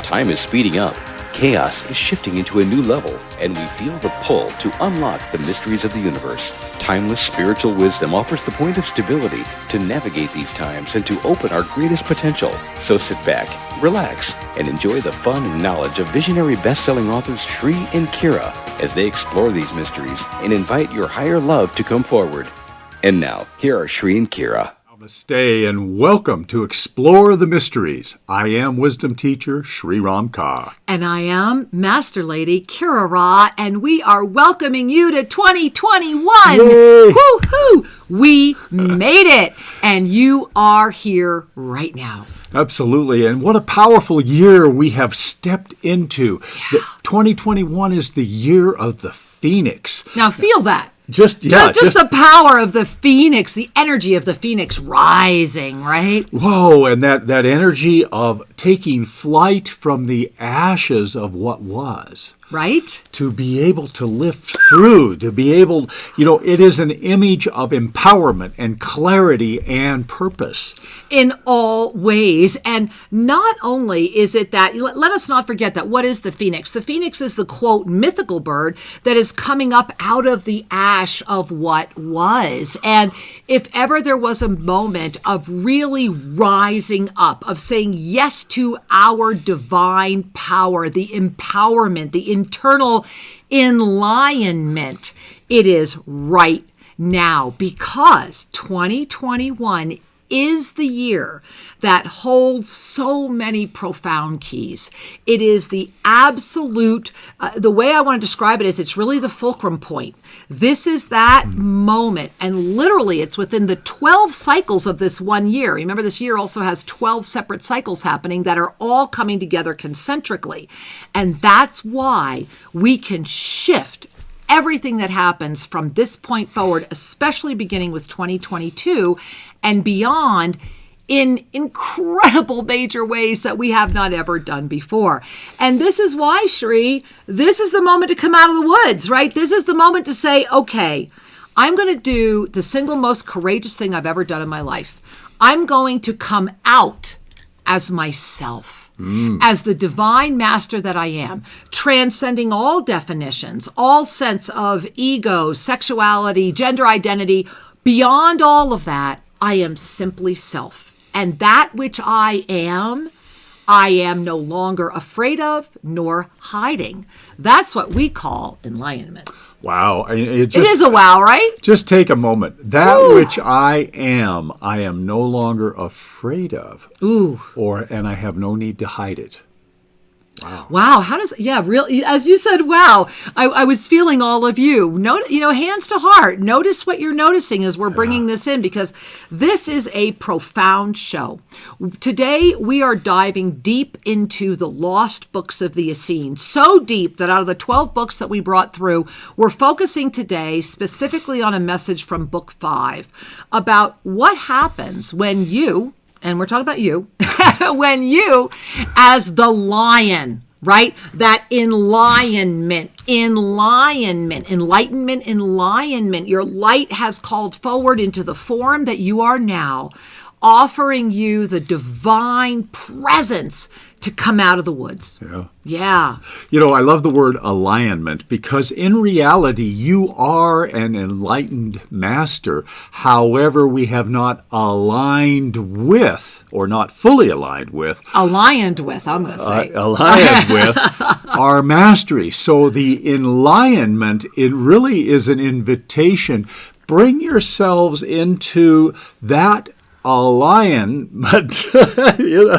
Time is speeding up. Chaos is shifting into a new level, and we feel the pull to unlock the mysteries of the universe. Timeless spiritual wisdom offers the point of stability to navigate these times and to open our greatest potential. So sit back, relax, and enjoy the fun and knowledge of visionary best-selling authors Sri and Kira as they explore these mysteries and invite your higher love to come forward. And now, here are Sri and Kira. Namaste and welcome to Explore the Mysteries. I am wisdom teacher Sri Ram Ka. And I am Master Lady Kira Ra, and we are welcoming you to 2021. Yay! Woo-hoo! We made it, and you are here right now. Absolutely, and what a powerful year we have stepped into. Yeah. 2021 is the year of the Phoenix. Now feel that. Just the power of the Phoenix, the energy of the Phoenix rising, right? Whoa, and that energy of taking flight from the ashes of what was. Right? To be able to lift through, to be able, it is an image of empowerment and clarity and purpose. In all ways. And not only is it that, let us not forget that what is the Phoenix? The Phoenix is the, quote, mythical bird that is coming up out of the ash of what was. And if ever there was a moment of really rising up, of saying yes to our divine power, the empowerment, the internal in-lionment, it is right now, because 2021 is the year that holds so many profound keys. It is the absolute, the way I want to describe it is it's really the fulcrum point. This is that moment, and literally it's within the 12 cycles of this one year. Remember, this year also has 12 separate cycles happening that are all coming together concentrically. And that's why we can shift everything that happens from this point forward, especially beginning with 2022 and beyond, in incredible major ways that we have not ever done before. And this is why, Sri, this is the moment to come out of the woods, right? This is the moment to say, okay, I'm going to do the single most courageous thing I've ever done in my life. I'm going to come out as myself. As the divine master that I am, transcending all definitions, all sense of ego, sexuality, gender identity. Beyond all of that, I am simply self. And that which I am no longer afraid of nor hiding. That's what we call enlightenment. Wow. It is a wow, right? Just take a moment. That which I am no longer afraid of. Ooh. And I have no need to hide it. Wow. How does, really, as you said, wow, I was feeling all of you. Hands to heart. Notice what you're noticing as we're bringing this in, because this is a profound show. Today, we are diving deep into the lost books of the Essene. So deep that out of the 12 books that we brought through, we're focusing today specifically on a message from book 5 about what happens when you, and we're talking about you, when you, as the lion, right? That enlightenment, your light has called forward into the form that you are now, offering you the divine presence to come out of the woods. Yeah. I love the word alignment, because in reality, you are an enlightened master. However, we have not aligned with, or not fully aligned with. Aligned with, I'm going to say. Aligned with our mastery. So the enlightenment, it really is an invitation. Bring yourselves into that alignment, A-L-I-O-N-ment,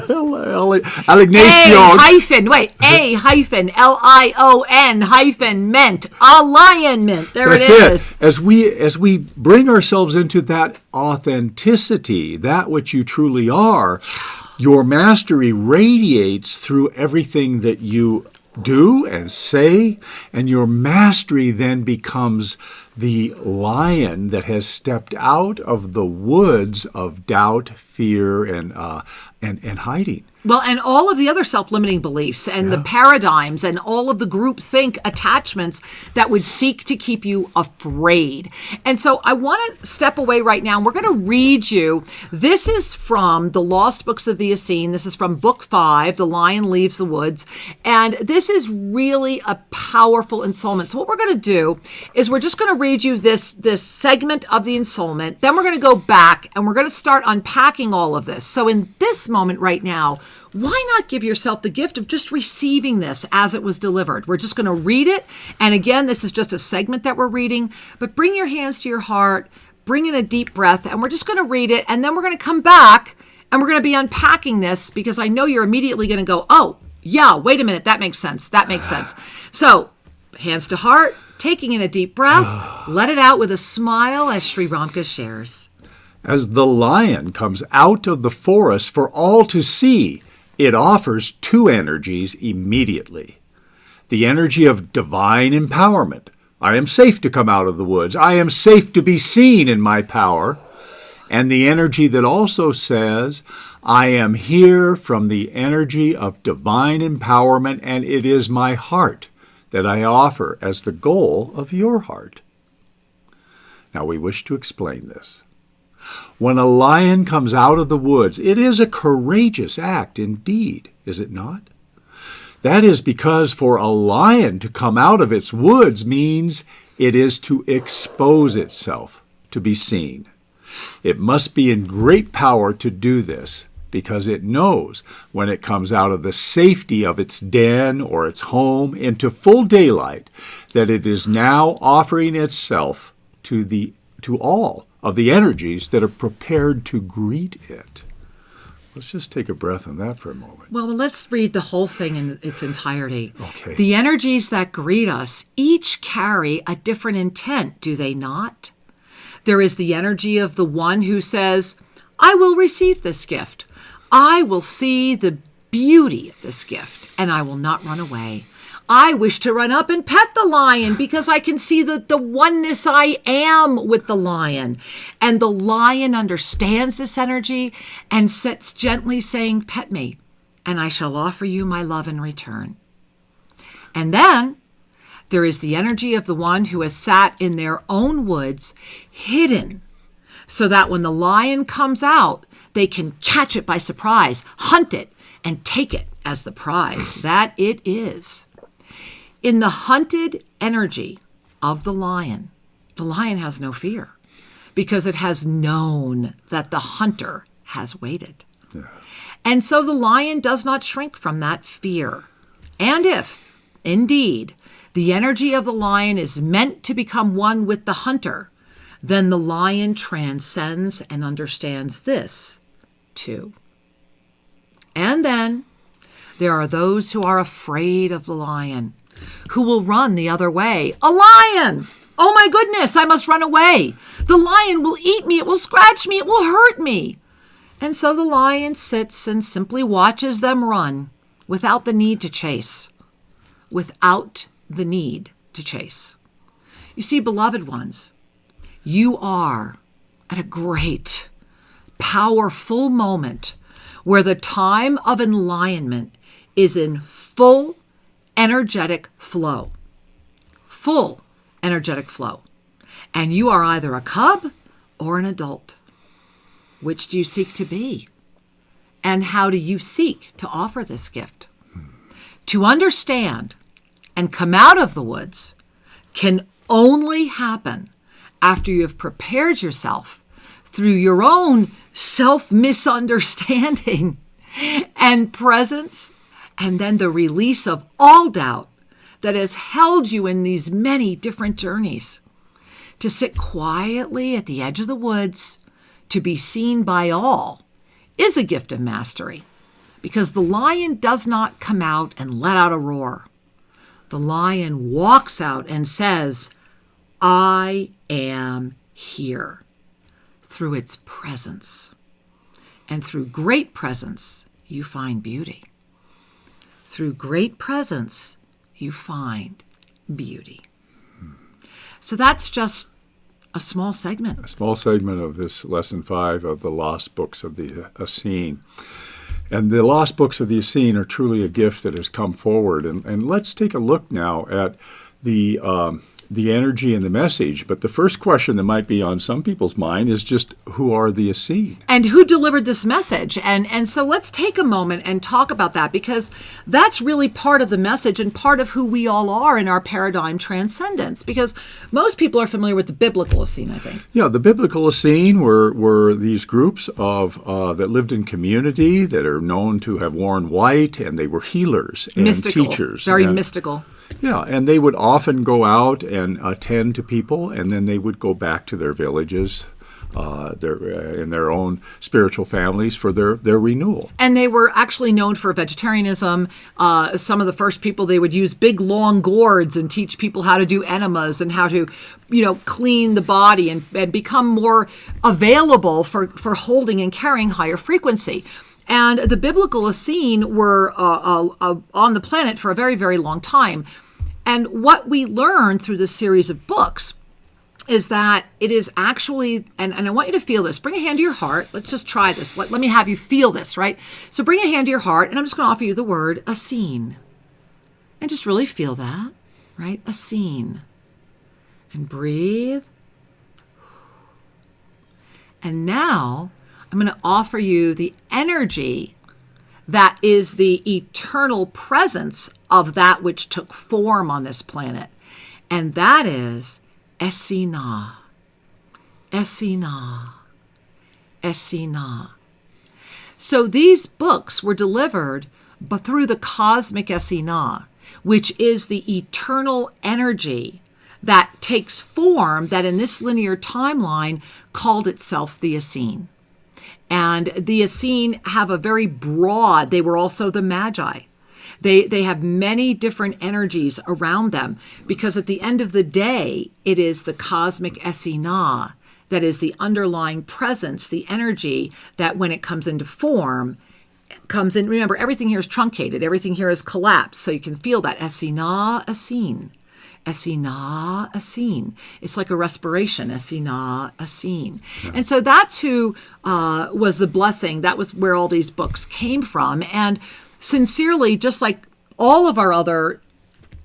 alignment. There That's it is. As we bring ourselves into that authenticity, that which you truly are, your mastery radiates through everything that you do and say, and your mastery then becomes the lion that has stepped out of the woods of doubt, fear, and hiding. Well, and all of the other self-limiting beliefs and the paradigms and all of the groupthink attachments that would seek to keep you afraid. And so I want to step away right now. We're going to read you. This is from the Lost Books of the Essene. This is from Book 5, The Lion Leaves the Woods. And this is really a powerful insoulment. So what we're going to do is we're just going to read you this segment of the insoulment. Then we're going to go back and we're going to start unpacking all of this. So in this moment right now, why not give yourself the gift of just receiving this as it was delivered? We're just going to read it. And again, this is just a segment that we're reading, but bring your hands to your heart, bring in a deep breath, and we're just going to read it. And then we're going to come back and we're going to be unpacking this because I know you're immediately going to go, oh, yeah, wait a minute. That makes sense. That makes sense. So hands to heart, taking in a deep breath, let it out with a smile as Sri Ramka shares. As the lion comes out of the forest for all to see, it offers two energies immediately. The energy of divine empowerment. I am safe to come out of the woods. I am safe to be seen in my power. And the energy that also says, I am here from the energy of divine empowerment, and it is my heart that I offer as the goal of your heart. Now we wish to explain this. When a lion comes out of the woods, it is a courageous act indeed, is it not? That is because for a lion to come out of its woods means it is to expose itself, to be seen. It must be in great power to do this because it knows when it comes out of the safety of its den or its home into full daylight that it is now offering itself to all of the energies that are prepared to greet it. Let's just take a breath on that for a moment. Well, let's read the whole thing in its entirety. Okay. The energies that greet us each carry a different intent, do they not? There is the energy of the one who says, I will receive this gift. I will see the beauty of this gift, and I will not run away. I wish to run up and pet the lion because I can see the oneness I am with the lion. And the lion understands this energy and sits gently saying, pet me, and I shall offer you my love in return. And then there is the energy of the one who has sat in their own woods, hidden, so that when the lion comes out, they can catch it by surprise, hunt it, and take it as the prize that it is. In the hunted energy of the lion has no fear because it has known that the hunter has waited. Yeah. And so the lion does not shrink from that fear. And if, indeed, the energy of the lion is meant to become one with the hunter, then the lion transcends and understands this too. And then there are those who are afraid of the lion, who will run the other way. A lion! Oh my goodness, I must run away. The lion will eat me, it will scratch me, it will hurt me. And so the lion sits and simply watches them run without the need to chase. Without the need to chase. You see, beloved ones, you are at a great, powerful moment where the time of in-lionment is in full energetic flow. Full energetic flow. And you are either a cub or an adult. Which do you seek to be? And how do you seek to offer this gift? To understand and come out of the woods can only happen after you have prepared yourself through your own self-misunderstanding and presence, and then the release of all doubt that has held you in these many different journeys. To sit quietly at the edge of the woods, to be seen by all, is a gift of mastery, because the lion does not come out and let out a roar. The lion walks out and says, I am here, through its presence. And through great presence, you find beauty. Through great presence, you find beauty. So that's just a small segment. A small segment of this lesson 5 of the Lost Books of the Essene. And the Lost Books of the Essene are truly a gift that has come forward. And let's take a look now at the energy and the message. But the first question that might be on some people's mind is just, who are the Essene? And who delivered this message? And so let's take a moment and talk about that, because that's really part of the message and part of who we all are in our paradigm transcendence. Because most people are familiar with the biblical Essene, I think. Yeah, the biblical Essene were these groups of that lived in community that are known to have worn white, and they were healers and Mystical, teachers. very mystical. Yeah, and they would often go out and attend to people, and then they would go back to their villages, in their own spiritual families for their renewal. And they were actually known for vegetarianism. Some of the first people, they would use big, long gourds and teach people how to do enemas and how to, clean the body and become more available for holding and carrying higher frequency. And the biblical Essene were on the planet for a very, very long time. And what we learned through this series of books is that it is actually, and I want you to feel this. Bring a hand to your heart. Let's just try this. Let me have you feel this, right? So bring a hand to your heart, and I'm just going to offer you the word Essene. And just really feel that, right? Essene. And breathe. And now I'm going to offer you the energy that is the eternal presence of that which took form on this planet. And that is Essene. Essene. Essene. So these books were delivered but through the cosmic Essene, which is the eternal energy that takes form that in this linear timeline called itself the Essene. And the Essene have a very broad, they were also the Magi. They have many different energies around them, because at the end of the day, it is the cosmic Essene that is the underlying presence, the energy that when it comes into form, comes in. Remember, everything here is truncated. Everything here is collapsed. So you can feel that Essene, Essene. Essene, Essene. It's like a respiration, Essene, Essene. Yeah. And so that's who was the blessing. That was where all these books came from. And sincerely, just like all of the other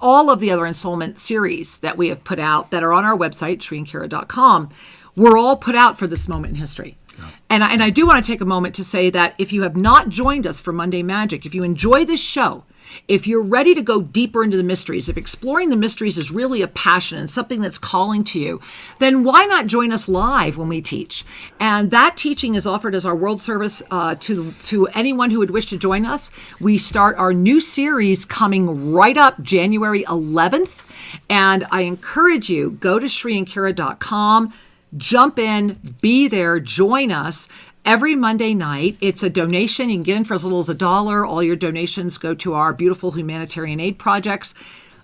insoulment series that we have put out that are on our website, sriandkira.com, were all put out for this moment in history. Yeah. And I do want to take a moment to say that if you have not joined us for Monday Magic, if you enjoy this show, if you're ready to go deeper into the mysteries, if exploring the mysteries is really a passion and something that's calling to you, then why not join us live when we teach? And that teaching is offered as our world service to anyone who would wish to join us. We start our new series coming right up January 11th. And I encourage you, go to sriandkira.com, jump in, be there, join us. Every Monday night, it's a donation. You can get in for as little as $1. All your donations go to our beautiful humanitarian aid projects.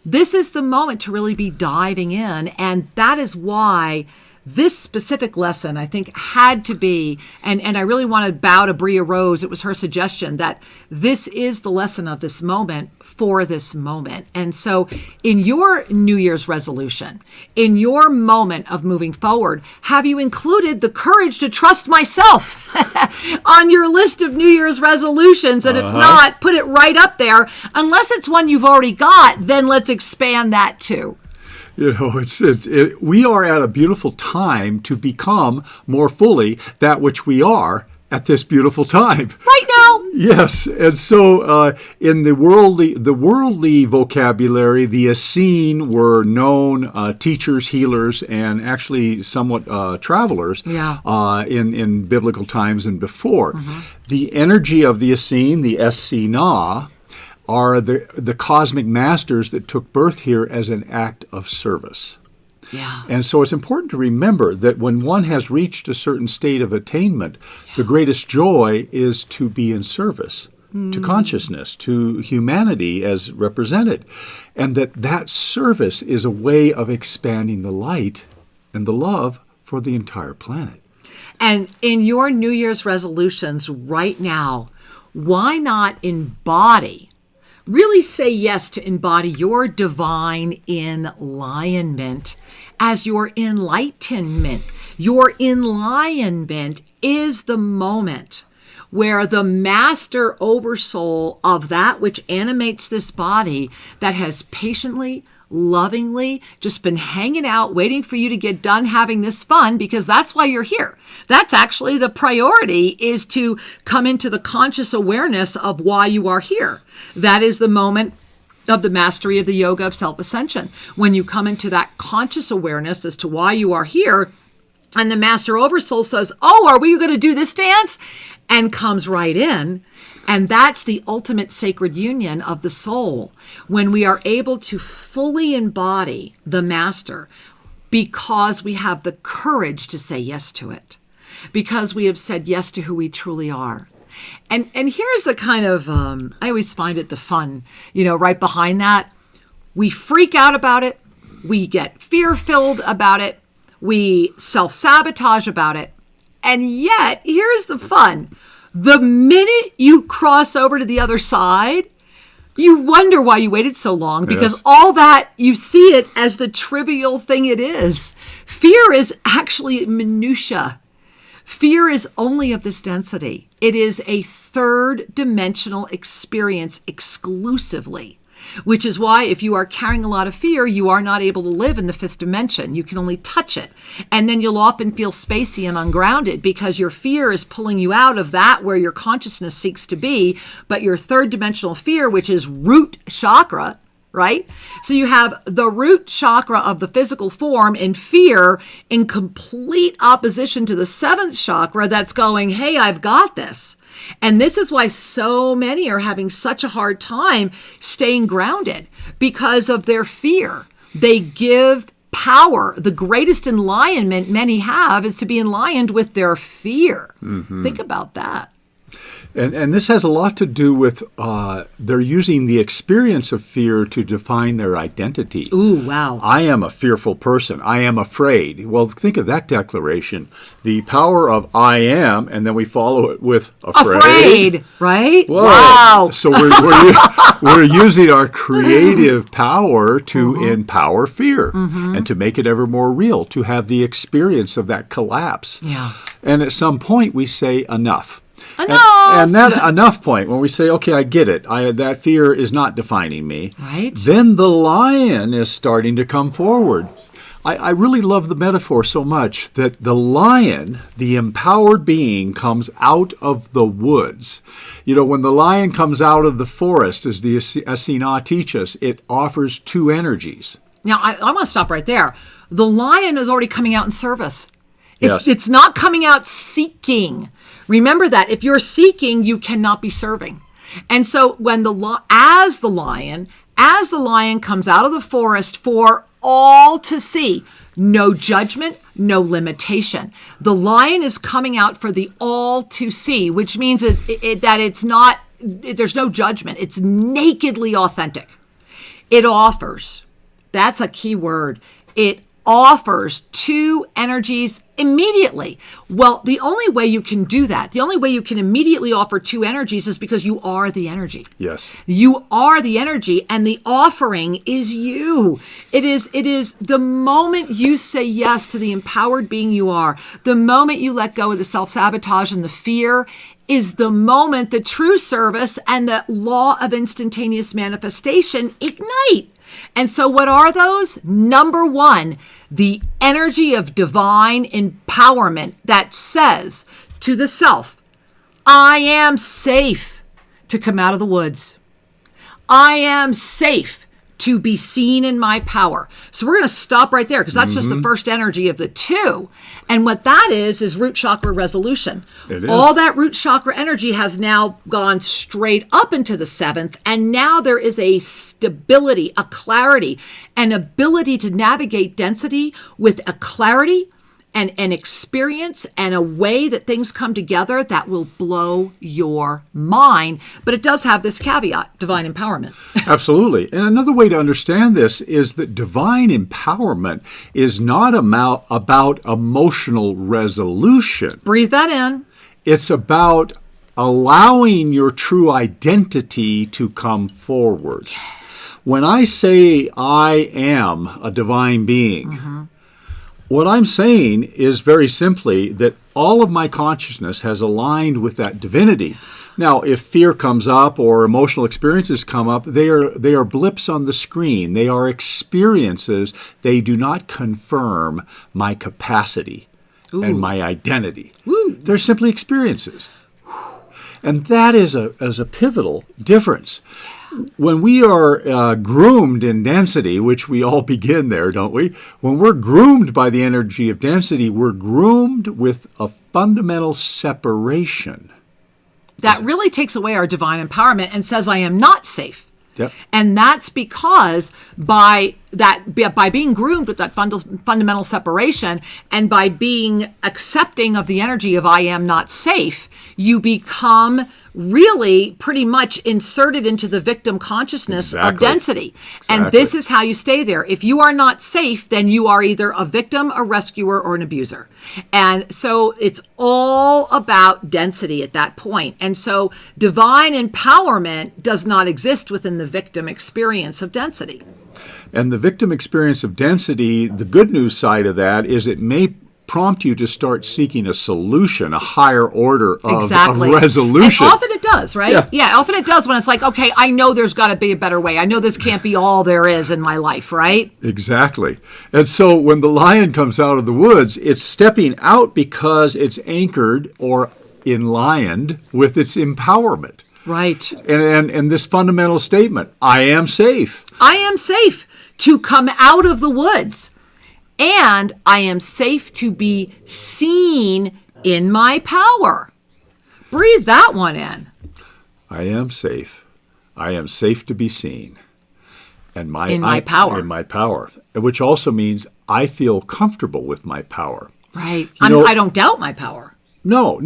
This is the moment to really be diving in, and that is why this specific lesson, I think, had to be, and I really want to bow to Bria Rose. It was her suggestion that this is the lesson of this moment for this moment. And so in your New Year's resolution, in your moment of moving forward, have you included the courage to trust myself on your list of New Year's resolutions? And if not, put it right up there. Unless it's one you've already got, then let's expand that too. We are at a beautiful time to become more fully that which we are at this beautiful time. Right now. Yes, and so in the worldly vocabulary, the Essene were known teachers, healers, and actually somewhat travelers in biblical times and before. Mm-hmm. The energy of the Essene, the Essene, are the cosmic masters that took birth here as an act of service. Yeah. And so it's important to remember that when one has reached a certain state of attainment, the greatest joy is to be in service to consciousness, to humanity as represented. And that service is a way of expanding the light and the love for the entire planet. And in your New Year's resolutions right now, why not really say yes to embody your divine in-lionment as your enlightenment. Your in-lionment is the moment where the master oversoul of that which animates this body, that has patiently, lovingly just been hanging out, waiting for you to get done having this fun, because that's why you're here. That's actually the priority, is to come into the conscious awareness of why you are here. That is the moment of the mastery of the yoga of self-ascension. When you come into that conscious awareness as to why you are here, and the master oversoul says, oh, are we going to do this dance? And comes right in. And that's the ultimate sacred union of the soul, when we are able to fully embody the master, because we have the courage to say yes to it, because we have said yes to who we truly are. And here's the kind of, I always find it the fun, right behind that. We freak out about it. We get fear-filled about it. We self-sabotage about it. And yet, here's the fun. The minute you cross over to the other side, you wonder why you waited so long, because Yes. all that, you see it as the trivial thing it is. Fear is actually minutia. Fear is only of this density. It is a third dimensional experience exclusively, which is why if you are carrying a lot of fear, you are not able to live in the fifth dimension. You can only touch it. And then you'll often feel spacey and ungrounded, because your fear is pulling you out of that where your consciousness seeks to be. But your third dimensional fear, which is root chakra, right? So you have the root chakra of the physical form in fear, in complete opposition to the seventh chakra that's going, hey, I've got this. And this is why so many are having such a hard time staying grounded, because of their fear. They give power. The greatest enlightenment many have is to be enlightened with their fear. Mm-hmm. Think about that. And this has a lot to do with they're using the experience of fear to define their identity. Ooh, wow. I am a fearful person. I am afraid. Well, think of that declaration. The power of I am, and then we follow it with Afraid, right? Whoa. Wow. So we're using our creative power to empower fear and to make it ever more real, to have the experience of that collapse. Yeah. And at some point we say enough. Enough. And that enough point, when we say, okay, I get it, that fear is not defining me, Right. then the lion is starting to come forward. I really love the metaphor so much that the lion, the empowered being, comes out of the woods. When the lion comes out of the forest, as the Essene teach us, it offers two energies. Now, I want to stop right there. The lion is already coming out in service. Yes. It's not coming out seeking. Remember that. If you're seeking, you cannot be serving. And so when as the lion comes out of the forest for all to see, no judgment, no limitation. The lion is coming out for the all to see, which means that it's not, there's no judgment. It's nakedly authentic. It offers. That's a key word. It offers two energies immediately. Well, the only way you can do that, the only way you can immediately offer two energies, is because you are the energy. Yes. You are the energy, and the offering is you. It is the moment you say yes to the empowered being you are, the moment you let go of the self-sabotage and the fear, is the moment the true service and the law of instantaneous manifestation ignite. And so what are those? Number one, the energy of divine empowerment that says to the self, I am safe to come out of the woods. I am safe to be seen in my power. So we're going to stop right there, because that's just the first energy of the two. And what that is root chakra resolution. It is. All that root chakra energy has now gone straight up into the seventh. And now there is a stability, a clarity, an ability to navigate density with a clarity and an experience and a way that things come together that will blow your mind. But it does have this caveat, divine empowerment. Absolutely. And another way to understand this is that divine empowerment is not about emotional resolution. Breathe that in. It's about allowing your true identity to come forward. When I say I am a divine being, What I'm saying is very simply that all of my consciousness has aligned with that divinity. Now, if fear comes up or emotional experiences come up, they are blips on the screen. They are experiences. They do not confirm my capacity and my identity. They're simply experiences. And that is a pivotal difference. When we are groomed in density, which we all begin there, don't we? When we're groomed by the energy of density, we're groomed with a fundamental separation. That really takes away our divine empowerment and says, I am not safe. Yep. And that's because by being groomed with that fundamental separation and by being accepting of the energy of I am not safe, you become really pretty much inserted into the victim consciousness of density. And this is how you stay there. If you are not safe, then you are either a victim, a rescuer, or an abuser. And so it's all about density at that point. And so divine empowerment does not exist within the victim experience of density. And the victim experience of density, the good news side of that is it may prompt you to start seeking a solution, a higher order of resolution. And often it does, right? Yeah, often it does when it's like, okay, I know there's got to be a better way. I know this can't be all there is in my life, right? Exactly. And so when the lion comes out of the woods, it's stepping out because it's anchored or in-lioned with its empowerment. Right. And this fundamental statement, I am safe. I am safe to come out of the woods. And I am safe to be seen in my power. Breathe that one in. I am safe. I am safe to be seen. And in my power. In my power. Which also means I feel comfortable with my power. Right. I don't doubt my power. No,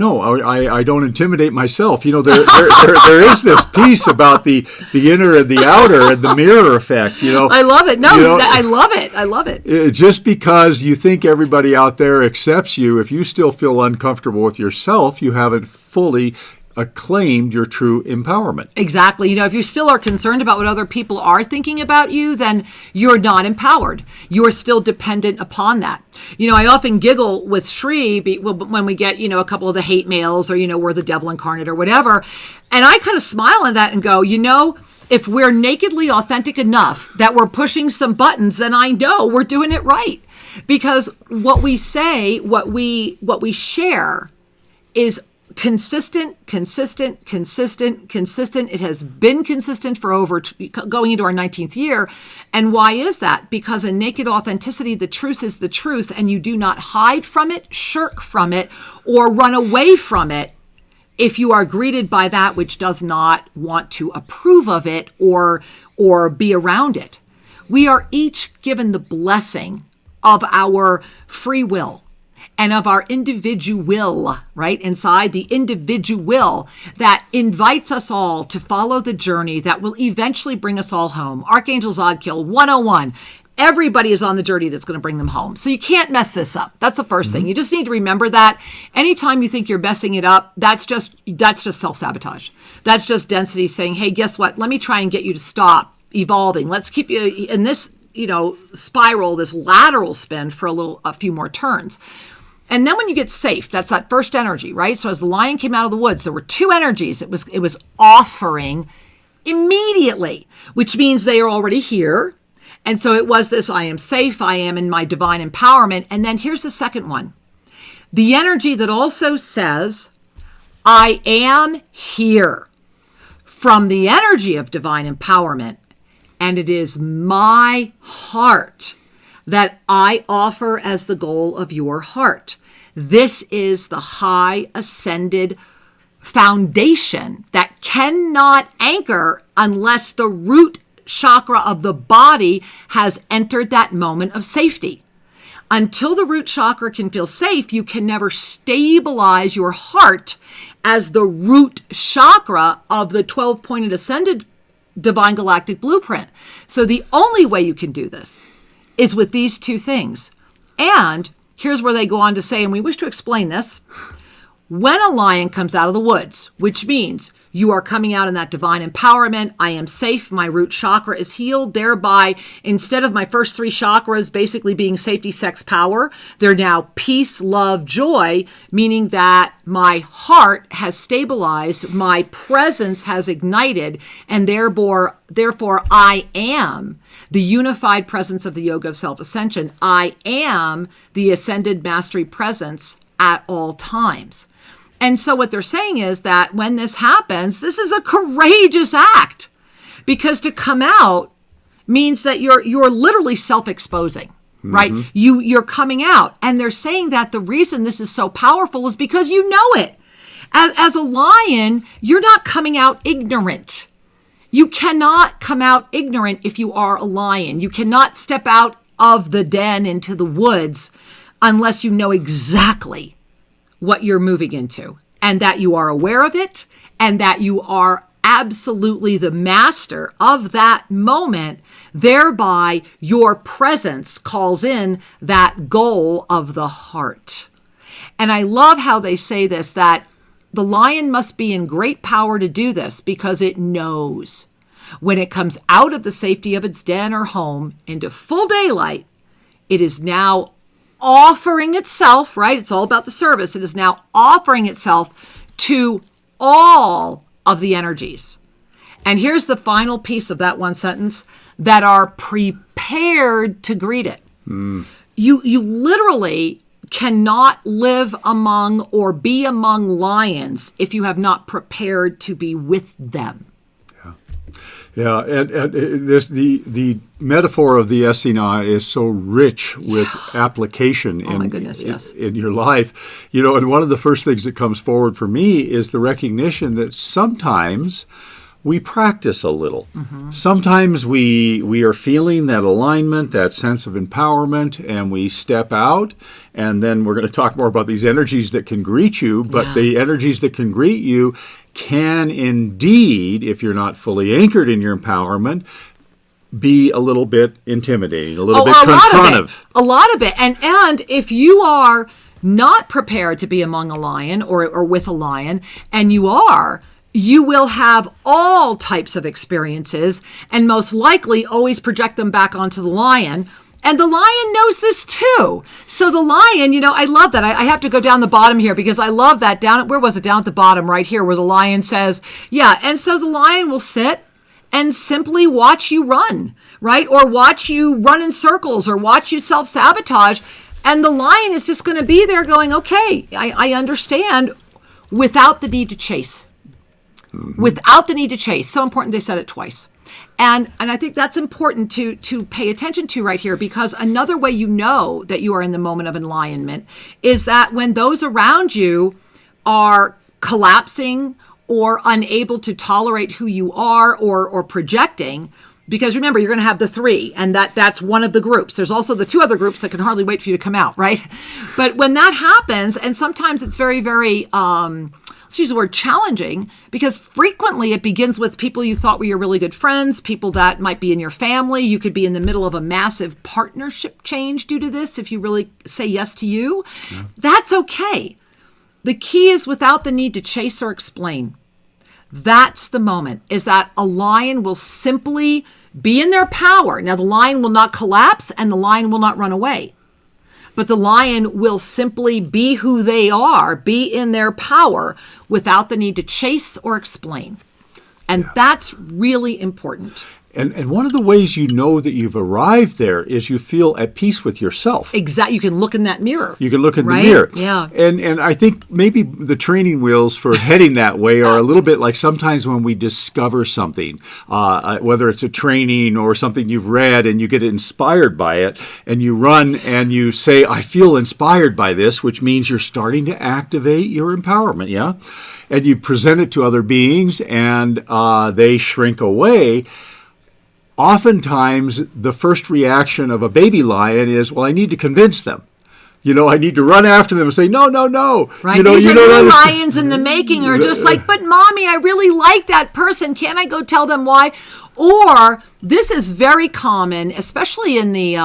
I don't intimidate myself. There is this piece about the inner and the outer and the mirror effect. I love it. I love it. Just because you think everybody out there accepts you, if you still feel uncomfortable with yourself, you haven't fully acclaimed your true empowerment. Exactly. If you still are concerned about what other people are thinking about you, then you're not empowered. You're still dependent upon that. I often giggle with Sri when we get, a couple of the hate mails or, we're the devil incarnate or whatever. And I kind of smile at that and go, if we're nakedly authentic enough that we're pushing some buttons, then I know we're doing it right. Because what we say, what we share is consistent. It has been consistent for going into our 19th year. And why is that? Because in naked authenticity, the truth is the truth, and you do not hide from it, shirk from it, or run away from it if you are greeted by that which does not want to approve of it or be around it. We are each given the blessing of our free will and of our individual, right? Inside the individual that invites us all to follow the journey that will eventually bring us all home. Archangel Zodkill 101. Everybody is on the journey that's going to bring them home. So you can't mess this up. That's the first thing. You just need to remember that. Anytime you think you're messing it up, that's just self-sabotage. That's just density saying, hey, guess what? Let me try and get you to stop evolving. Let's keep you in this, spiral, this lateral spin for a few more turns. And then when you get safe, that's that first energy, right? So as the lion came out of the woods, there were two energies. It was offering immediately, which means they are already here. And so it was this, I am safe, I am in my divine empowerment. And then here's the second one. The energy that also says, I am here, from the energy of divine empowerment. And it is my heart that I offer as the goal of your heart. This is the high ascended foundation that cannot anchor unless the root chakra of the body has entered that moment of safety. Until the root chakra can feel safe, you can never stabilize your heart as the root chakra of the 12-pointed ascended divine galactic blueprint. So the only way you can do this is with these two things. And here's where they go on to say, and we wish to explain this, when a lion comes out of the woods, which means you are coming out in that divine empowerment. I am safe. My root chakra is healed. Thereby, instead of my first 3 chakras basically being safety, sex, power, they're now peace, love, joy, meaning that my heart has stabilized, my presence has ignited, and therefore I am the unified presence of the yoga of self-ascension. I am the ascended mastery presence at all times. And so what they're saying is that when this happens, this is a courageous act, because to come out means that you're literally self-exposing, right? You're coming out. And they're saying that the reason this is so powerful is because you know it. As a lion, you're not coming out ignorant. You cannot come out ignorant if you are a lion. You cannot step out of the den into the woods unless you know exactly what you're moving into, and that you are aware of it, and that you are absolutely the master of that moment. Thereby, your presence calls in that goal of the heart. And I love how they say this, that the lion must be in great power to do this, because it knows when it comes out of the safety of its den or home into full daylight, it is now offering itself, right? It's all about the service. It is now offering itself to all of the energies. And here's the final piece of that one sentence: that are prepared to greet it. You literally cannot live among or be among lions if you have not prepared to be with them. Yeah, and the metaphor of the Essene is so rich with application in your life. You know, and one of the first things that comes forward for me is the recognition that sometimes we practice a little. Sometimes we are feeling that alignment, that sense of empowerment, and we step out. And then we're going to talk more about these energies that can greet you, but the energies that can greet you can indeed, if you're not fully anchored in your empowerment, be a little bit intimidating, a little bit confrontive. A lot of it. And if you are not prepared to be among a lion or with a lion, and you will have all types of experiences, and most likely always project them back onto the lion. And the lion knows this too. So the lion, I love that. I have to go down the bottom here because I love that. Down at the bottom right here where the lion says, yeah. And so the lion will sit and simply watch you run, right? Or watch you run in circles or watch you self-sabotage. And the lion is just going to be there going, okay, I understand, without the need to chase. Without the need to chase. So important they said it twice. And I think that's important to pay attention to right here, because another way you know that you are in the moment of enlightenment is that when those around you are collapsing or unable to tolerate who you are or projecting, because remember, you're going to have the 3, and that's one of the groups. There's also the 2 other groups that can hardly wait for you to come out, right? But when that happens, and sometimes it's very, very, let's use the word challenging, because frequently it begins with people you thought were your really good friends, people that might be in your family. You could be in the middle of a massive partnership change due to this if you really say yes to you. Yeah. That's okay. The key is without the need to chase or explain. That's the moment, is that a lion will simply be in their power. Now, the lion will not collapse and the lion will not run away. But the lion will simply be who they are, be in their power without the need to chase or explain. And that's really important. And one of the ways you know that you've arrived there is you feel at peace with yourself. Exactly. You can look in that mirror. You can look in the mirror. Yeah. And I think maybe the training wheels for heading that way are a little bit like sometimes when we discover something, whether it's a training or something you've read and you get inspired by it, and you run and you say, I feel inspired by this, which means you're starting to activate your empowerment, yeah? And you present it to other beings and they shrink away. Oftentimes, the first reaction of a baby lion is, well, I need to convince them. I need to run after them and say, no, no, no. Right. These are new lions in the making are just like, but mommy, I really like that person. Can't I go tell them why? Or this is very common, especially in the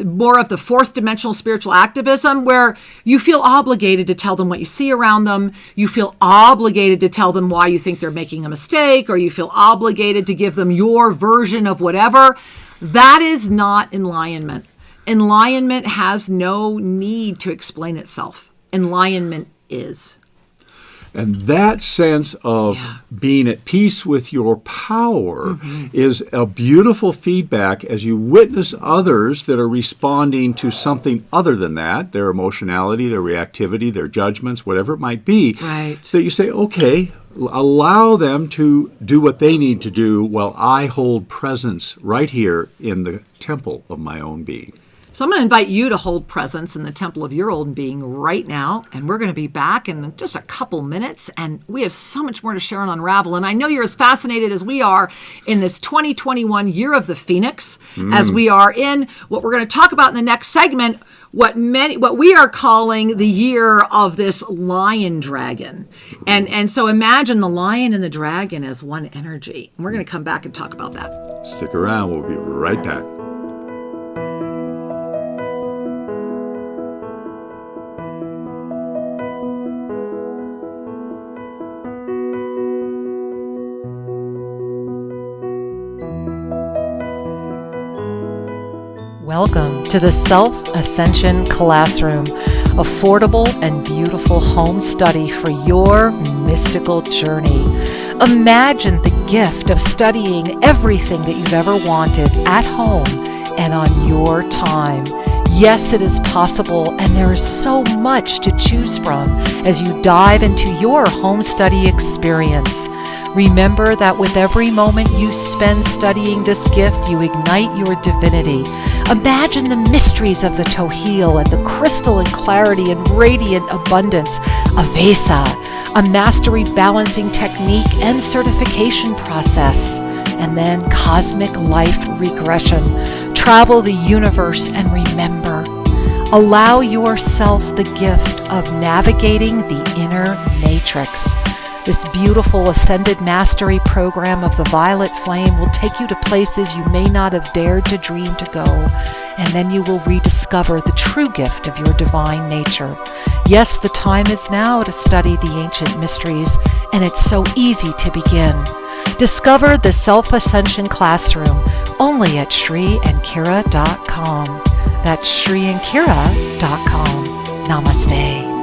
more of the fourth dimensional spiritual activism, where you feel obligated to tell them what you see around them. You feel obligated to tell them why you think they're making a mistake, or you feel obligated to give them your version of whatever. That is not in-lionment. In-lionment has no need to explain itself. In-lionment is. And that sense of being at peace with your power is a beautiful feedback as you witness others that are responding to something other than that, their emotionality, their reactivity, their judgments, whatever it might be, that you say, okay, allow them to do what they need to do while I hold presence right here in the temple of my own being. So I'm going to invite you to hold presence in the temple of your own being right now. And we're going to be back in just a couple minutes. And we have so much more to share on Unravel. And I know you're as fascinated as we are in this 2021 Year of the Phoenix, as we are in what we're going to talk about in the next segment, what we are calling the year of this lion dragon. And so imagine the lion and the dragon as one energy. And we're going to come back and talk about that. Stick around. We'll be right back. Welcome to the Self-Ascension Classroom, affordable and beautiful home study for your mystical journey. Imagine the gift of studying everything that you've ever wanted at home and on your time. Yes, it is possible, and there is so much to choose from as you dive into your home study experience. Remember that with every moment you spend studying this gift, you ignite your divinity. Imagine the mysteries of the Tohil and the crystalline clarity and radiant abundance of Vesa, a mastery balancing technique and certification process, and then cosmic life regression. Travel the universe and remember. Allow yourself the gift of navigating the inner matrix. This beautiful Ascended Mastery program of the Violet Flame will take you to places you may not have dared to dream to go, and then you will rediscover the true gift of your divine nature. Yes, the time is now to study the ancient mysteries, and it's so easy to begin. Discover the Self-Ascension Classroom only at SriandKira.com. That's SriandKira.com. Namaste.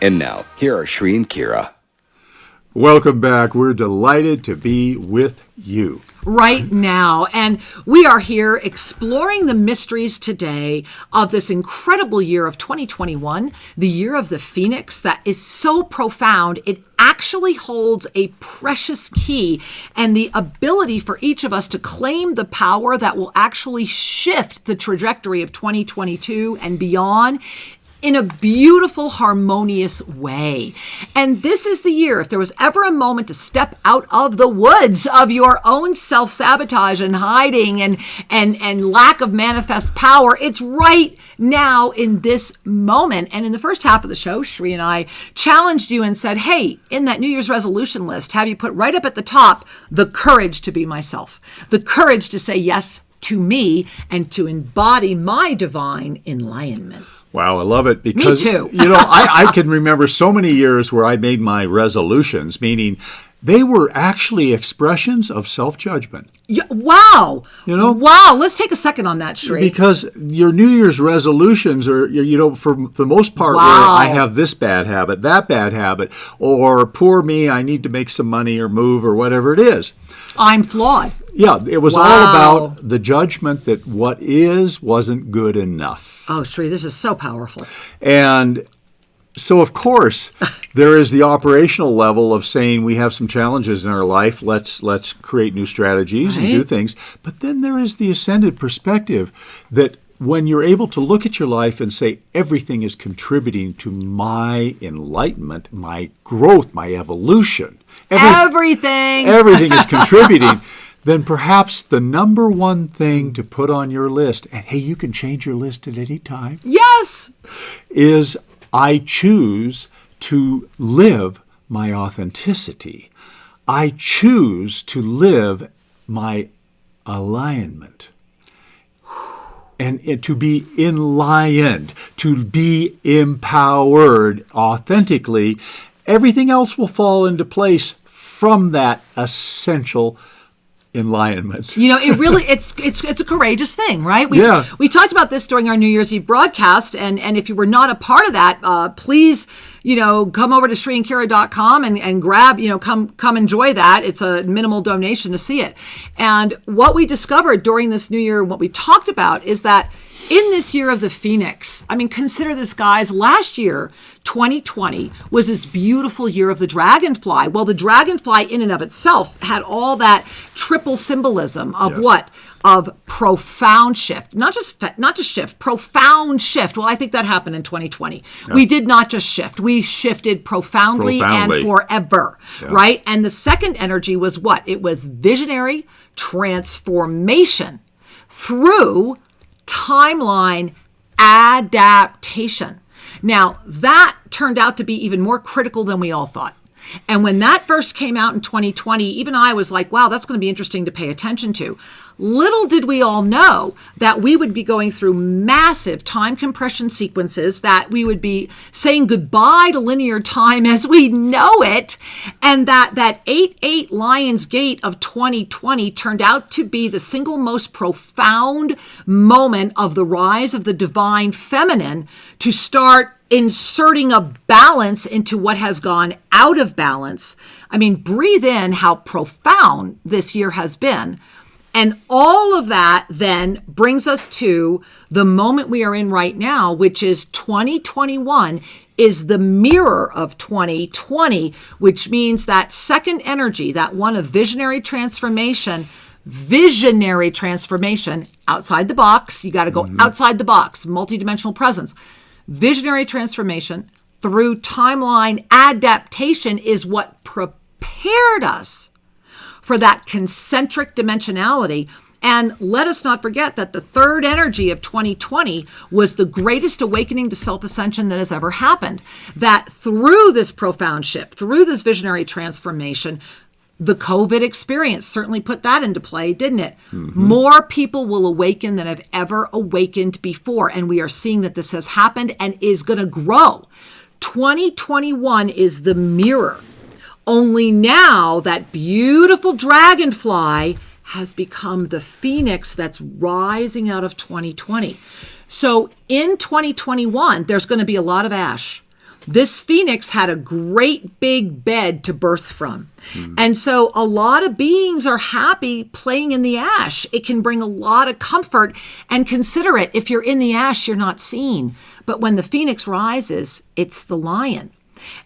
And now, here are Sri and Kira. Welcome back. We're delighted to be with you right now. And we are here exploring the mysteries today of this incredible year of 2021, the year of the Phoenix that is so profound. It actually holds a precious key and the ability for each of us to claim the power that will actually shift the trajectory of 2022 and beyond. in a beautiful, harmonious way. And this is the year, if there was ever a moment to step out of the woods of your own self-sabotage and hiding and lack of manifest power, it's right now in this moment. And in the first half of the show, Sri and I challenged you and said, hey, in that New Year's resolution list, have you put right up at the top the courage to be myself, the courage to say yes to me and to embody my divine enlightenment. Wow, I love it because, Me too. I can remember so many years where I made my resolutions, meaning they were actually expressions of self-judgment. Yeah, wow. Wow, let's take a second on that, Sri. Because your New Year's resolutions are, for the most part, where I have this bad habit, that bad habit, or poor me, I need to make some money or move or whatever it is. I'm flawed. Yeah, it was all about the judgment that what is wasn't good enough. Oh, Sri, this is so powerful. And so, of course, there is the operational level of saying we have some challenges in our life. Let's create new strategies and do things. But then there is the ascended perspective that when you're able to look at your life and say everything is contributing to my enlightenment, my growth, my evolution. Everything is contributing. Then perhaps the number one thing to put on your list, and hey, you can change your list at any time. Yes. Is I choose to live my authenticity. I choose to live my alignment. And to be enlightened, to be empowered authentically. Everything else will fall into place from that essential enlightenment. It really, it's a courageous thing, right? We talked about this during our New Year's Eve broadcast, and if you were not a part of that, please, come over to SriandKira.com and grab, come enjoy that. It's a minimal donation to see it. And what we discovered during this New Year, what we talked about is that in this year of the Phoenix, consider this, guys, last year, 2020, was this beautiful year of the dragonfly. Well, the dragonfly in and of itself had all that triple symbolism of what? Of profound shift. Not just shift, profound shift. Well, I think that happened in 2020. Yeah. We did not just shift. We shifted profoundly. And forever, right? And the second energy was what? It was visionary transformation through timeline adaptation. Now, that turned out to be even more critical than we all thought. And when that first came out in 2020, even I was like, wow, that's going to be interesting to pay attention to. Little did we all know that we would be going through massive time compression sequences, that we would be saying goodbye to linear time as we know it, and that 8-8 Lion's Gate of 2020 turned out to be the single most profound moment of the rise of the divine feminine to start inserting a balance into what has gone out of balance. Breathe in how profound this year has been. And all of that then brings us to the moment we are in right now, which is 2021 is the mirror of 2020, which means that second energy, that one of visionary transformation, outside the box. You got to go outside the box, multidimensional presence. Visionary transformation through timeline adaptation is what prepared us for that concentric dimensionality. And let us not forget that the third energy of 2020 was the greatest awakening to self-ascension that has ever happened. That through this profound shift, through this visionary transformation, the COVID experience certainly put that into play, didn't it? Mm-hmm. More people will awaken than have ever awakened before. And we are seeing that this has happened and is going to grow. 2021 is the mirror. Only now that beautiful dragonfly has become the phoenix that's rising out of 2020. So in 2021, there's going to be a lot of ash. This phoenix had a great big bed to birth from. And so a lot of beings are happy playing in the ash. It can bring a lot of comfort. And consider it, if you're in the ash, you're not seen. But when the phoenix rises, it's the lion.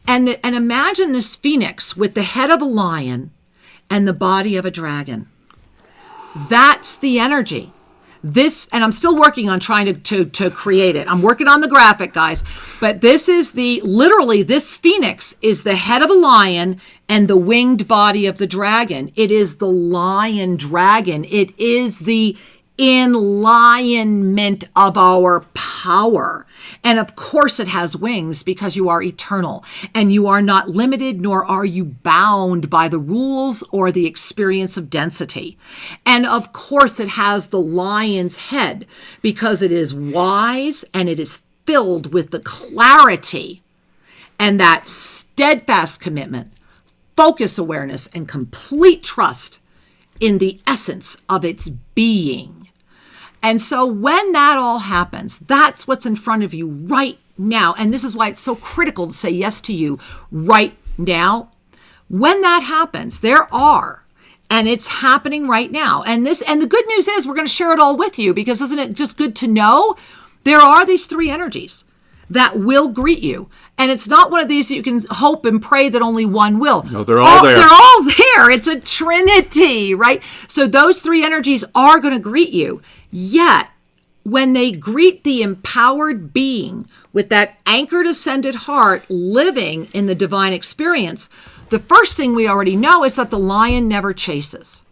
And imagine this phoenix with the head of a lion and the body of a dragon. That's the energy. This, and I'm still working on trying to create it. I'm working on the graphic, guys. But this is literally, this phoenix is the head of a lion and the winged body of the dragon. It is the lion dragon. It is the in-lionment of our power. And of course it has wings because you are eternal and you are not limited, nor are you bound by the rules or the experience of density. And of course it has the lion's head because it is wise and it is filled with the clarity and that steadfast commitment, focus awareness, and complete trust in the essence of its being. And so when that all happens, that's what's in front of you right now. And this is why it's so critical to say yes to you right now. When that happens, and it's happening right now. And the good news is we're going to share it all with you, because isn't it just good to know there are these three energies that will greet you. And it's not one of these that you can hope and pray that only one will. No, they're all there. They're all there. It's a trinity, right? So those three energies are going to greet you. Yet, when they greet the empowered being with that anchored ascended heart living in the divine experience, the first thing we already know is that the lion never chases.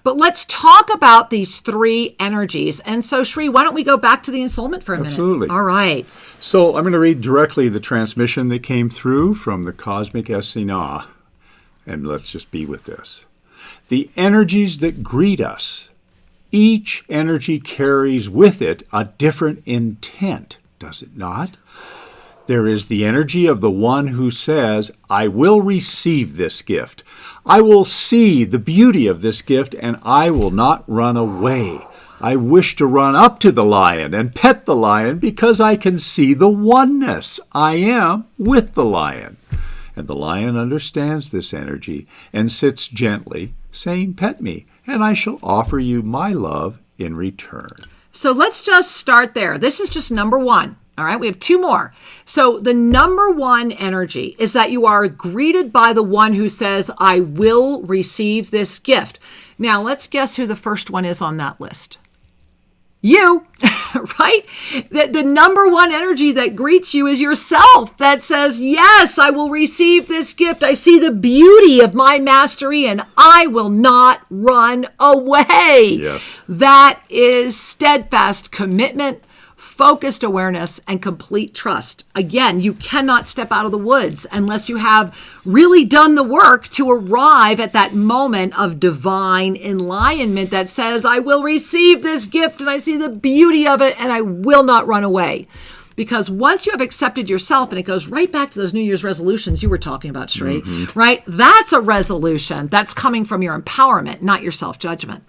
But let's talk about these three energies. And so, Sri, why don't we go back to the insoulment for a minute? Absolutely. All right. So I'm going to read directly the transmission that came through from the cosmic Essene. And let's just be with this. The energies that greet us, each energy carries with it a different intent, does it not? There is the energy of the one who says, I will receive this gift. I will see the beauty of this gift, and I will not run away. I wish to run up to the lion and pet the lion because I can see the oneness I am with the lion. And the lion understands this energy and sits gently, saying, pet me, and I shall offer you my love in return. So let's just start there. This is just number one. All right, we have two more. So the number one energy is that you are greeted by the one who says, I will receive this gift. Now, let's guess who the first one is on that list. You, right? The number one energy that greets you is yourself, that says, yes, I will receive this gift. I see the beauty of my mastery and I will not run away. Yes. That is steadfast commitment, focused awareness, and complete trust. Again, you cannot step out of the woods unless you have really done the work to arrive at that moment of divine enlightenment that says, I will receive this gift and I see the beauty of it and I will not run away. Because once you have accepted yourself, and it goes right back to those New Year's resolutions you were talking about, Sri, right? That's a resolution that's coming from your empowerment, not your self-judgment.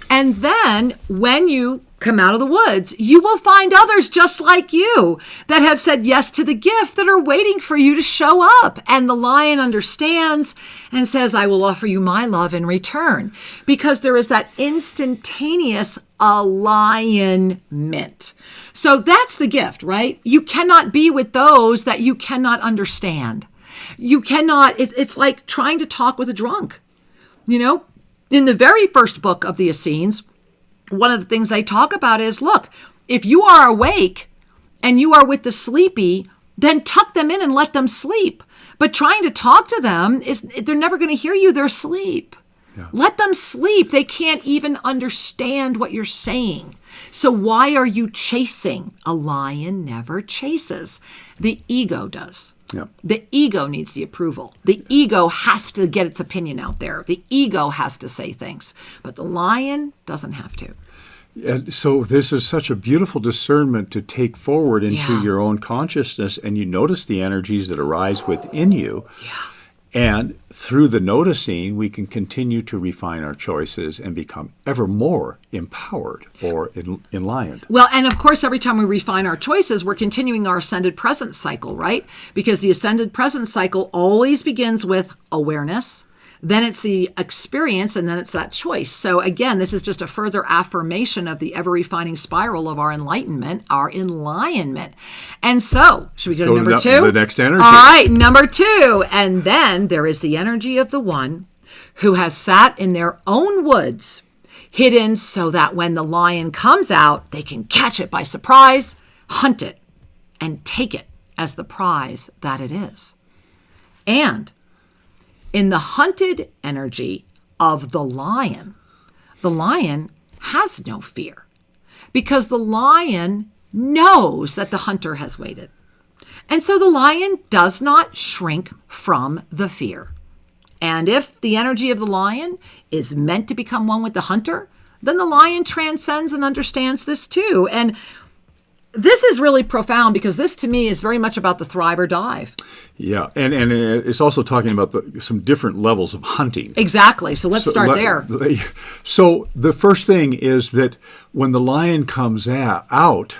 And then when you come out of the woods, you will find others just like you that have said yes to the gift that are waiting for you to show up. And the lion understands and says, I will offer you my love in return, because there is that instantaneous alignment. So that's the gift, right? You cannot be with those that you cannot understand. You cannot, it's like trying to talk with a drunk, you know? In the very first book of the Essenes, one of the things they talk about is, look, if you are awake and you are with the sleepy, then tuck them in and let them sleep. But trying to talk to them, they're never going to hear you. They're asleep. Yeah. Let them sleep. They can't even understand what you're saying. So why are you chasing? A lion never chases. The ego does. Yep. The ego needs the approval. The ego has to get its opinion out there. The ego has to say things. But the lion doesn't have to. So this is such a beautiful discernment to take forward into your own consciousness, and you notice the energies that arise within you. Yeah. And through the noticing, we can continue to refine our choices and become ever more empowered or enlightened. Well, and of course, every time we refine our choices, we're continuing our ascended presence cycle, right? Because the ascended presence cycle always begins with awareness, then it's the experience, and then it's that choice. So again, this is just a further affirmation of the ever-refining spiral of our enlightenment, our in-lionment. And so, should we go to number two? The next energy. All right, number two. And then there is the energy of the one who has sat in their own woods, hidden so that when the lion comes out, they can catch it by surprise, hunt it, and take it as the prize that it is. And in the hunted energy of the lion has no fear because the lion knows that the hunter has waited. And so the lion does not shrink from the fear. And if the energy of the lion is meant to become one with the hunter, then the lion transcends and understands this too. And this is really profound because this to me is very much about the thrive or dive. Yeah, and it's also talking about some different levels of hunting. Exactly. So let's start there. So the first thing is that when the lion comes out,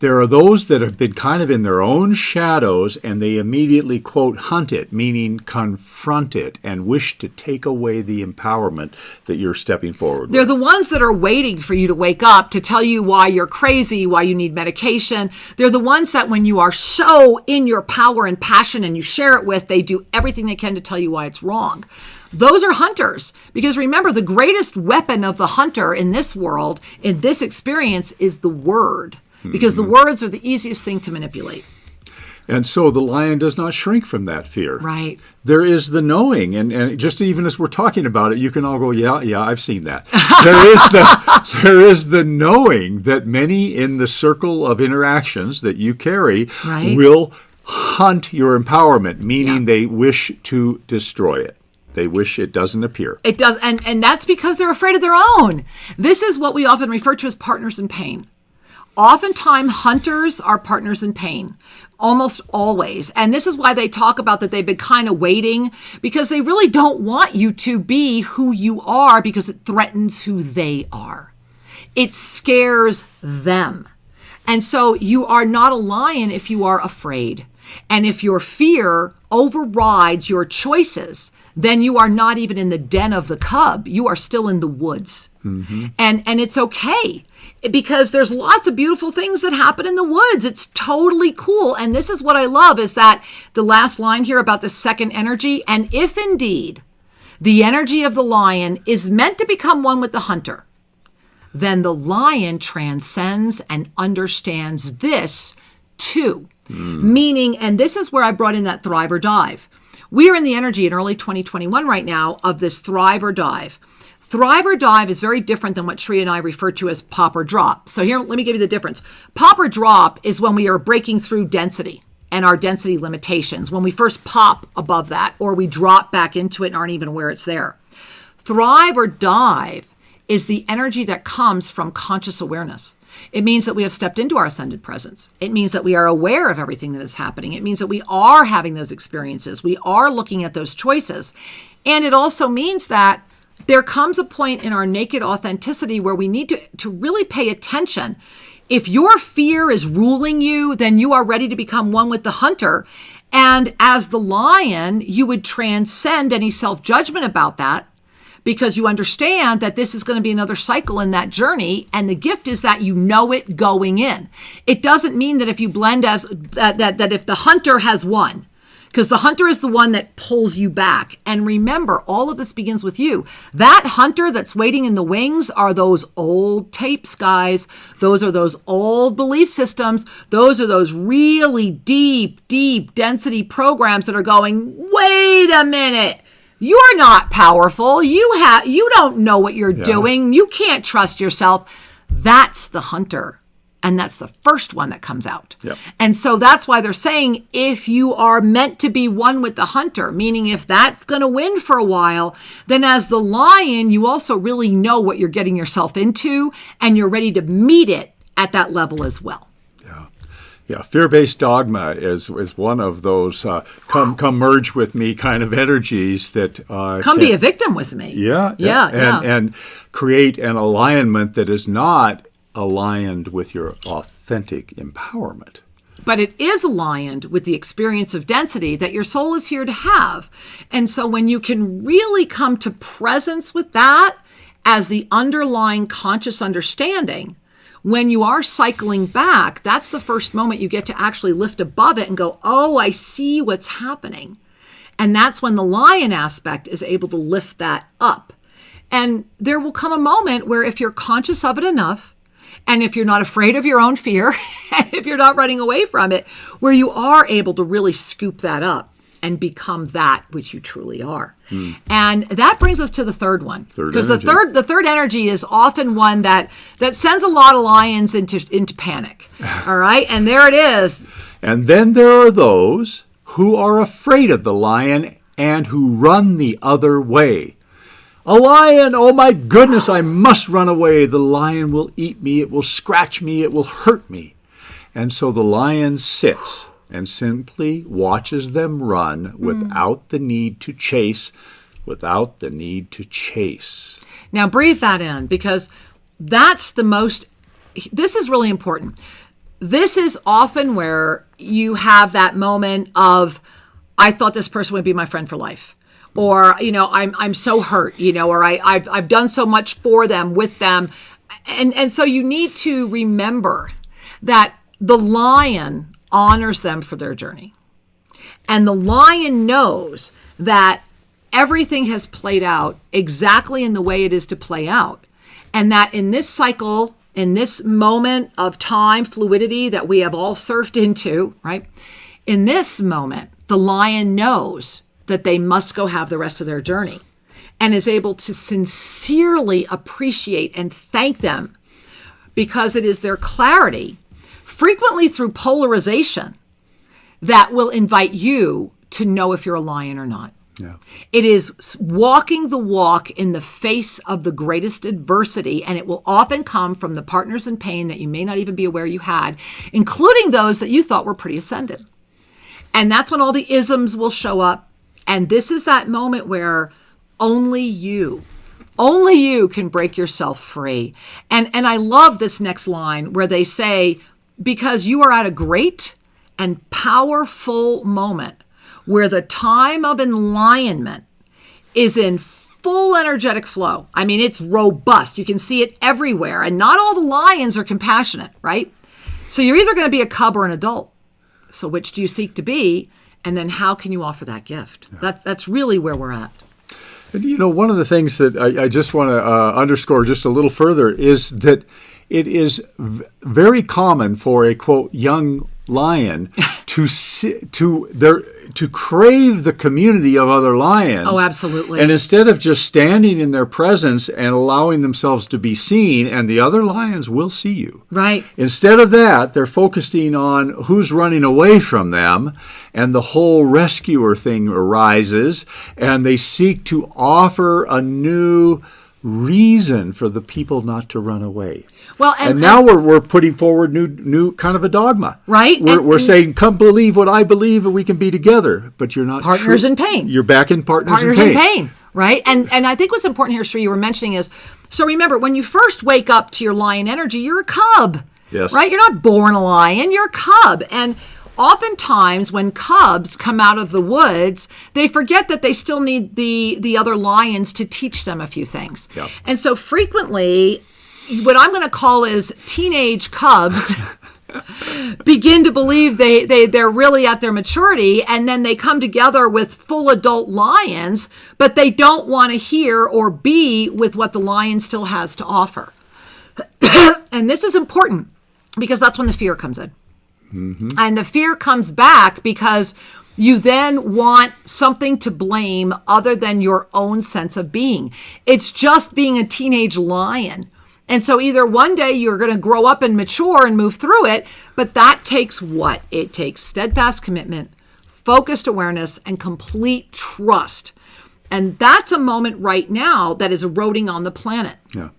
there are those that have been kind of in their own shadows and they immediately, quote, hunt it, meaning confront it and wish to take away the empowerment that you're stepping forward with. They're the ones that are waiting for you to wake up to tell you why you're crazy, why you need medication. They're the ones that when you are so in your power and passion and you share it with, they do everything they can to tell you why it's wrong. Those are hunters. Because remember, the greatest weapon of the hunter in this world, in this experience, is the word. Because the words are the easiest thing to manipulate. And so the lion does not shrink from that fear. Right. There is the knowing, and just even as we're talking about it, you can all go, yeah, I've seen that. There is the knowing that many in the circle of interactions that you carry will hunt your empowerment, meaning they wish to destroy it. They wish it doesn't appear. It does, and that's because they're afraid of their own. This is what we often refer to as partners in pain. Oftentimes, hunters are partners in pain, almost always. And this is why they talk about that they've been kind of waiting, because they really don't want you to be who you are because it threatens who they are. It scares them. And so you are not a lion if you are afraid. And if your fear overrides your choices, then you are not even in the den of the cub. You are still in the woods. Mm-hmm. And it's okay. Because there's lots of beautiful things that happen in the woods. It's totally cool. And this is what I love is that the last line here about the second energy. And if indeed the energy of the lion is meant to become one with the hunter, then the lion transcends and understands this too. Meaning, and this is where I brought in that thrive or dive. We are in the energy in early 2021 right now of this thrive or dive. Thrive or dive is very different than what Sri and I refer to as pop or drop. So here, let me give you the difference. Pop or drop is when we are breaking through density and our density limitations, when we first pop above that or we drop back into it and aren't even aware it's there. Thrive or dive is the energy that comes from conscious awareness. It means that we have stepped into our ascended presence. It means that we are aware of everything that is happening. It means that we are having those experiences. We are looking at those choices. And it also means that there comes a point in our naked authenticity where we need to really pay attention. If your fear is ruling you, then you are ready to become one with the hunter. And as the lion, you would transcend any self-judgment about that because you understand that this is going to be another cycle in that journey. And the gift is that you know it going in. It doesn't mean that if you blend as that if the hunter has won, because the hunter is the one that pulls you back. And remember, all of this begins with you. That hunter that's waiting in the wings are those old tapes, guys. Those are those old belief systems. Those are those really deep density programs that are going, wait a minute. You're not powerful. You don't know what you're doing. You can't trust yourself. That's the hunter. And that's the first one that comes out. Yep. And so that's why they're saying if you are meant to be one with the hunter, meaning if that's going to win for a while, then as the lion, you also really know what you're getting yourself into and you're ready to meet it at that level as well. Yeah, fear-based dogma is one of those come merge with me kind of energies that come be a victim with me. And create an alignment that is not aligned with your authentic empowerment. But it is aligned with the experience of density that your soul is here to have. And so when you can really come to presence with that as the underlying conscious understanding, when you are cycling back, that's the first moment you get to actually lift above it and go, oh, I see what's happening. And that's when the lion aspect is able to lift that up. And there will come a moment where if you're conscious of it enough, and if you're not afraid of your own fear, and if you're not running away from it, where you are able to really scoop that up and become that which you truly are. And that brings us to the third one. Because the third energy is often one that sends a lot of lions into panic. All right? And there it is. And then there are those who are afraid of the lion and who run the other way. A lion, oh my goodness, I must run away. The lion will eat me, it will scratch me, it will hurt me. And so the lion sits and simply watches them run without the need to chase, Now breathe that in, because this is really important. This is often where you have that moment of, I thought this person would be my friend for life. Or, I'm so hurt, or I've done so much for them, with them. And so you need to remember that the lion honors them for their journey. And the lion knows that everything has played out exactly in the way it is to play out. And that in this cycle, in this moment of time, fluidity that we have all surfed into, right? In this moment, the lion knows that they must go have the rest of their journey and is able to sincerely appreciate and thank them, because it is their clarity, frequently through polarization, that will invite you to know if you're a lion or not. Yeah. It is walking the walk in the face of the greatest adversity, and it will often come from the partners in pain that you may not even be aware you had, including those that you thought were pretty ascended. And that's when all the isms will show up. And this is that moment where only you can break yourself free. And I love this next line where they say, because you are at a great and powerful moment where the time of enlightenment is in full energetic flow. I mean, it's robust. You can see it everywhere. And not all the lions are compassionate, right? So you're either going to be a cub or an adult. So which do you seek to be? And then how can you offer that gift? Yeah. That's really where we're at. And one of the things that I just want to underscore just a little further is that it is very common for a, quote, young lion to crave the community of other lions. Oh, absolutely. And instead of just standing in their presence and allowing themselves to be seen, and the other lions will see you. Right. Instead of that, they're focusing on who's running away from them, and the whole rescuer thing arises, and they seek to offer a new reason for the people not to run away. Well, and now we're putting forward new kind of a dogma. Right. We're saying, come believe what I believe and we can be together. But you're not partners in pain. You're back in partners in pain. Right. And I think what's important here, Sri, you were mentioning is, so remember, when you first wake up to your lion energy, you're a cub. Yes. Right? You're not born a lion, you're a cub. And oftentimes when cubs come out of the woods, they forget that they still need the other lions to teach them a few things. Yep. And so frequently, what I'm going to call is teenage cubs begin to believe they're really at their maturity, and then they come together with full adult lions, but they don't want to hear or be with what the lion still has to offer. And this is important because that's when the fear comes in. Mm-hmm. And the fear comes back because you then want something to blame other than your own sense of being. It's just being a teenage lion. And so either one day you're going to grow up and mature and move through it, but that takes what? It takes steadfast commitment, focused awareness, and complete trust. And that's a moment right now that is eroding on the planet. Yeah.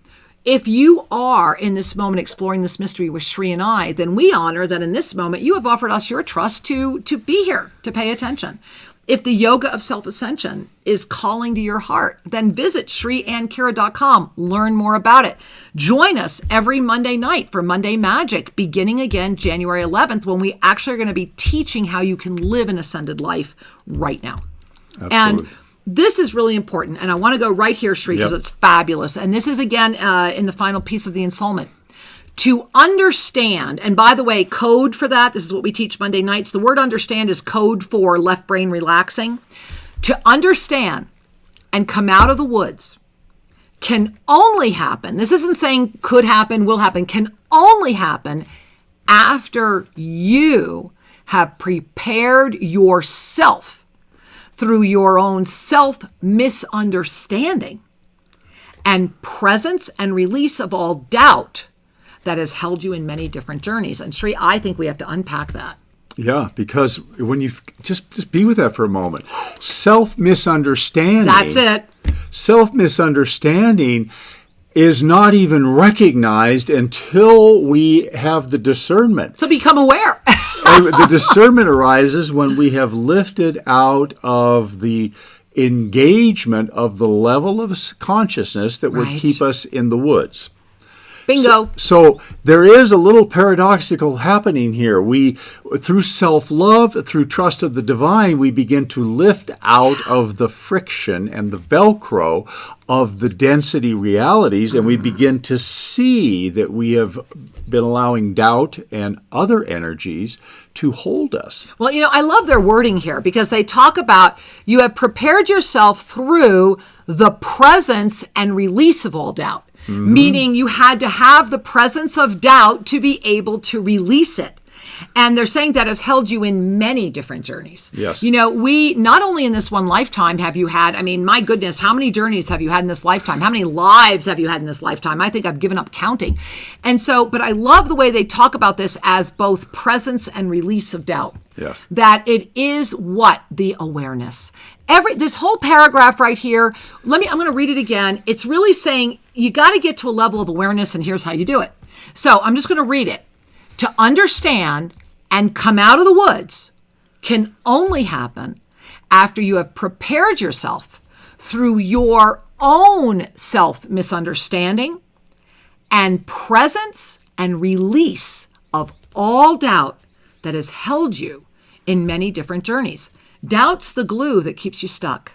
If you are in this moment exploring this mystery with Sri and I, then we honor that in this moment you have offered us your trust to be here, to pay attention. If the yoga of self-ascension is calling to your heart, then visit SriAnnKira.com. Learn more about it. Join us every Monday night for Monday Magic, beginning again January 11th, when we actually are going to be teaching how you can live an ascended life right now. Absolutely. And this is really important, and I want to go right here, Sri, because it's fabulous. And this is, again, in the final piece of the insoulment. To understand, and by the way, code for that, this is what we teach Monday nights. The word understand is code for left brain relaxing. To understand and come out of the woods, can only happen, this isn't saying could happen, will happen, can only happen after you have prepared yourself through your own self-misunderstanding and presence and release of all doubt that has held you in many different journeys. And Sri, I think we have to unpack that. Yeah, because when you just be with that for a moment, self-misunderstanding. That's it. Self-misunderstanding is not even recognized until we have the discernment. So become aware. The discernment arises when we have lifted out of the engagement of the level of consciousness that would keep us in the woods. Bingo. So there is a little paradoxical happening here. We, through self-love, through trust of the divine, we begin to lift out of the friction and the Velcro of the density realities, and we begin to see that we have been allowing doubt and other energies to hold us. Well, I love their wording here because they talk about you have prepared yourself through the presence and release of all doubt. Mm-hmm. Meaning you had to have the presence of doubt to be able to release it. And they're saying that has held you in many different journeys. Yes. We, not only in this one lifetime have you had, my goodness, how many journeys have you had in this lifetime? How many lives have you had in this lifetime? I think I've given up counting. And so, but I love the way they talk about this as both presence and release of doubt. Yes. That it is what? The awareness. This whole paragraph right here, I'm going to read it again. It's really saying you got to get to a level of awareness, and here's how you do it. So I'm just going to read it. To understand and come out of the woods can only happen after you have prepared yourself through your own self-misunderstanding and presence and release of all doubt that has held you in many different journeys. Doubt's the glue that keeps you stuck.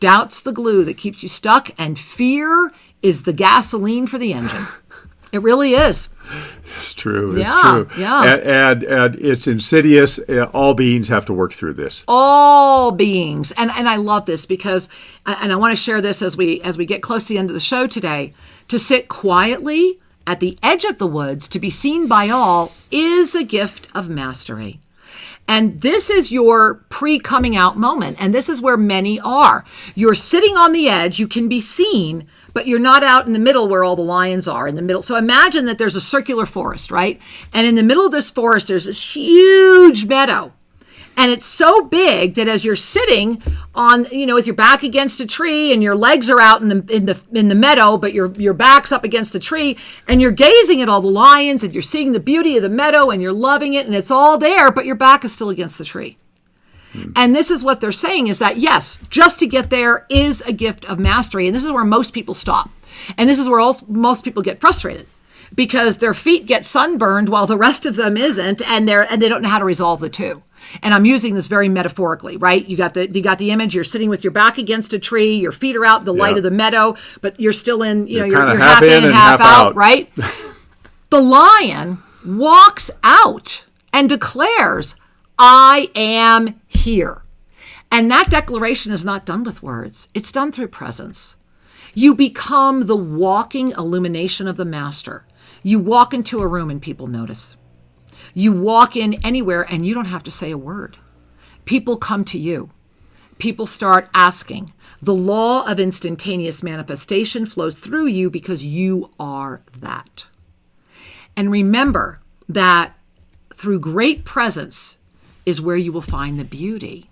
Doubt's the glue that keeps you stuck, and fear is the gasoline for the engine. It really is. It's true. It's yeah, true. Yeah. And it's insidious. All beings have to work through this. All beings. And I love this because, and I want to share this as we get close to the end of the show today, to sit quietly at the edge of the woods to be seen by all is a gift of mastery. And this is your pre-coming out moment. And this is where many are. You're sitting on the edge. You can be seen, but you're not out in the middle where all the lions are in the middle. So imagine that there's a circular forest, right? And in the middle of this forest, there's this huge meadow. And it's so big that as you're sitting on, with your back against a tree and your legs are out in the meadow, but your back's up against the tree, and you're gazing at all the lions and you're seeing the beauty of the meadow and you're loving it and it's all there, but your back is still against the tree. And this is what they're saying is that, yes, just to get there is a gift of mastery. And this is where most people stop. And this is where most people get frustrated because their feet get sunburned while the rest of them isn't, and they don't know how to resolve the two. And I'm using this very metaphorically, right? You got the image. You're sitting with your back against a tree. Your feet are out in the light of the meadow, but you're still in. You're half in and half out, right? The lion walks out and declares, "I am here." And that declaration is not done with words. It's done through presence. You become the walking illumination of the master. You walk into a room and people notice. You walk in anywhere and you don't have to say a word. People come to you. People start asking. The law of instantaneous manifestation flows through you because you are that. And remember that through great presence is where you will find the beauty.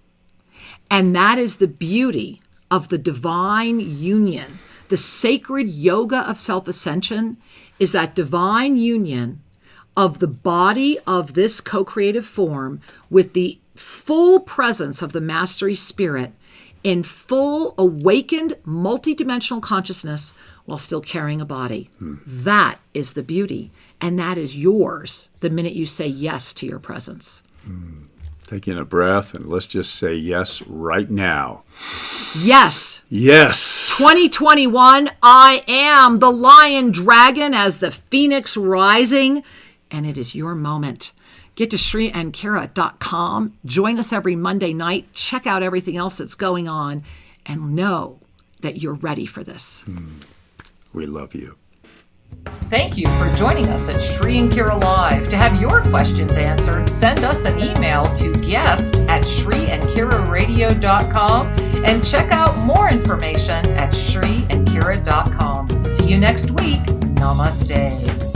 And that is the beauty of the divine union. The sacred yoga of self-ascension is that divine union of the body of this co-creative form with the full presence of the mastery spirit in full awakened multidimensional consciousness while still carrying a body. That is the beauty. And that is yours the minute you say yes to your presence. Taking a breath, and let's just say yes right now. Yes. Yes. 2021, I am the lion dragon as the phoenix rising. And it is your moment. Get to SriandKira.com. Join us every Monday night. Check out everything else that's going on and know that you're ready for this. We love you. Thank you for joining us at Sri and Kira Live. To have your questions answered, send us an email to guest@shriandkiraradio.com and check out more information at shriandkira.com. See you next week. Namaste.